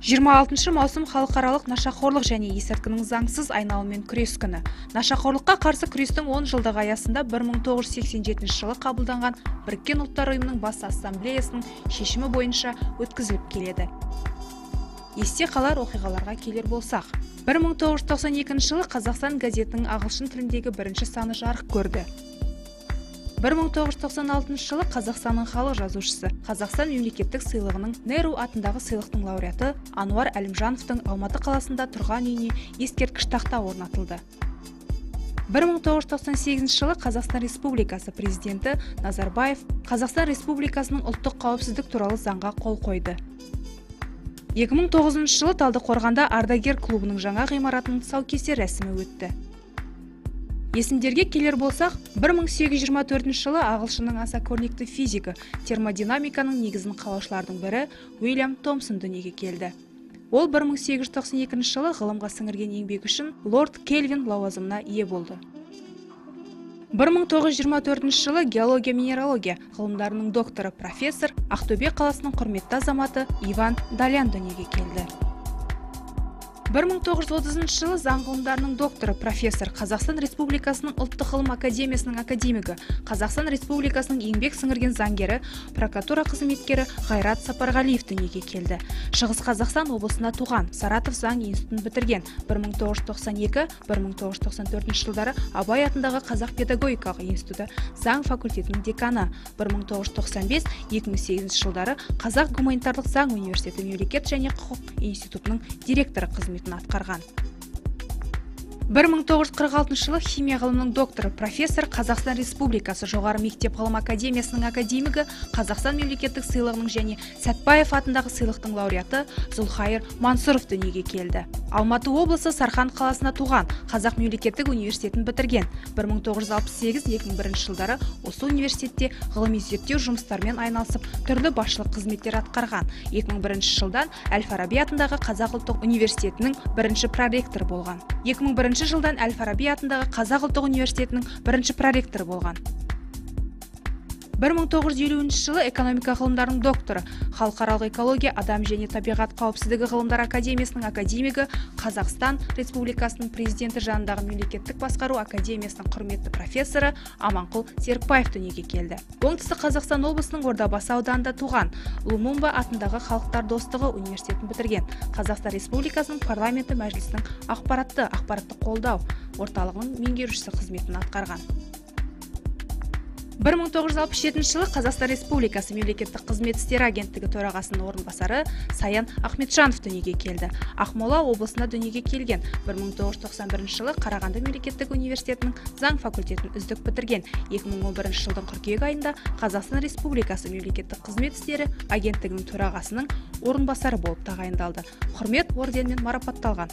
26 маусым халықаралық нашақорлық және есірткінің заңсыз айналыммен күрес күні. Нашақорлыққа қарсы күрестің 10 жылдығы аясында 1987 жылы қабылданған Біріккен ұлттар ұйымының бас ассамблеясының шешімі бойынша өткізіліп келеді. Есте қалар оқиғаларға келер болсақ, 1992 жылы Қазақстан газетінің ағылшын тіліндегі бірінші саны жарық көрді. 1996 жылы Қазақстанның халық жазушысы, Қазақстан мемлекеттік сыйлығының Неру атындағы сыйлықтың лауреаты Ануар Әлімжановтың Алматы қаласында тұрған үйіне ескерткіш тақта орнатылды. 1998 жылы Қазақстан Республикасы президенті Назарбаев Қазақстан Республикасының ұлттық қауіпсіздік туралы заңға қол қойды. 2009 жылы Талдықорғанда ардагер клубының жаңа ғимаратының тұсаукесер рәсімі өтті. Есімдерге келер болсақ, 1824 жылы ағылшынның аса көрнекті физигі, термодинамиканың негізін қалаушылардың бірі Уильям Томсон дүниеге келді. Ол 1892 жылы ғылымға сіңірген еңбегі үшін Лорд Кельвин лауазымына ие болды. 1924 жылы геология-минералогия ғылымдарының докторы профессор Ақтөбе қаласының құрметті азаматы Иван Далян дүниеге келді. 1930 жылы заң ғылымдарының докторы профессор Қазақстан Республикасының ұлттық ғылым академиясының академигі, Қазақстан Республикасының еңбек сіңірген заңгері, прокуратура қызметкері Ғайрат Сапарғалиев дүниеге келді. Шығыс Қазақстан облысында туған, Саратов заң институтын бітірген. 1992-1994 жылдары Абай атындағы Қазақ педагогикалық институты заң факультетінің деканы. 1995-2008 жылдары Қазақ гуманитарлық заң университеті мемлекет және құқық институтының директоры қызметін атқарған. 1946 жылы химия ғылымының докторы профессор Қазақстан Республикасы жоғары мектеп ғылым академиясының академигі, Қазақстан мемлекеттік сыйлығының және Сәтбаев атындағы сыйлықтың лауреаты Зұлхайыр Мансұров дүниеге келді. Алматы облысы Сарқан қаласында туған, Қазақ мемлекеттік университетін бітірген. 1968-2001 жылдары осы университетте ғылыми зерттеу жұмыстарымен айналысып, түрлі басшылық қызметтер атқарған. 2001 жылдан Әл-Фараби атындағы Қазақ ұлттық университетінің бірінші проректоры болған. 2001 жылдан Әл-Фараби атындағы Қазақ ұлттық университетінің бірінші проректоры болған. 1950 жылы экономика ғылымдарының докторы, халықаралық экология, адам және табиғат қауіпсіздігі ғылымдар академиясының академигі, Қазақстан Республикасының президенті жанындағы мемлекеттік басқару академиясының құрметті профессоры Аманқұл Серікбаев дүниеге келді. Оңтүстік Қазақстан облысының Ордабасы ауданында туған, Лумумба атындағы Халықтар достығы университетін бітірген. Қазақстан Республикасының парламенті мәжілісінің ақпаратты қолдау орталығының меңгерушісі қызметін атқарған. 1967 жылы Қазақстан Республикасы мемлекеттік қызмет істері агенттігі төрағасының орынбасары Саян Ахметжанов дүниеге келді. Ақмола облысында дүниеге келген. 1991 жылы Қарағанды мемлекеттік университетінің заң факультетін үздік бітірген. 2011 жылдың қыркүйек айында Қазақстан Республикасы мемлекеттік қызмет істері агенттігінің төрағасының орынбасары болып тағайындалды. Құрмет орденімен марапатталған.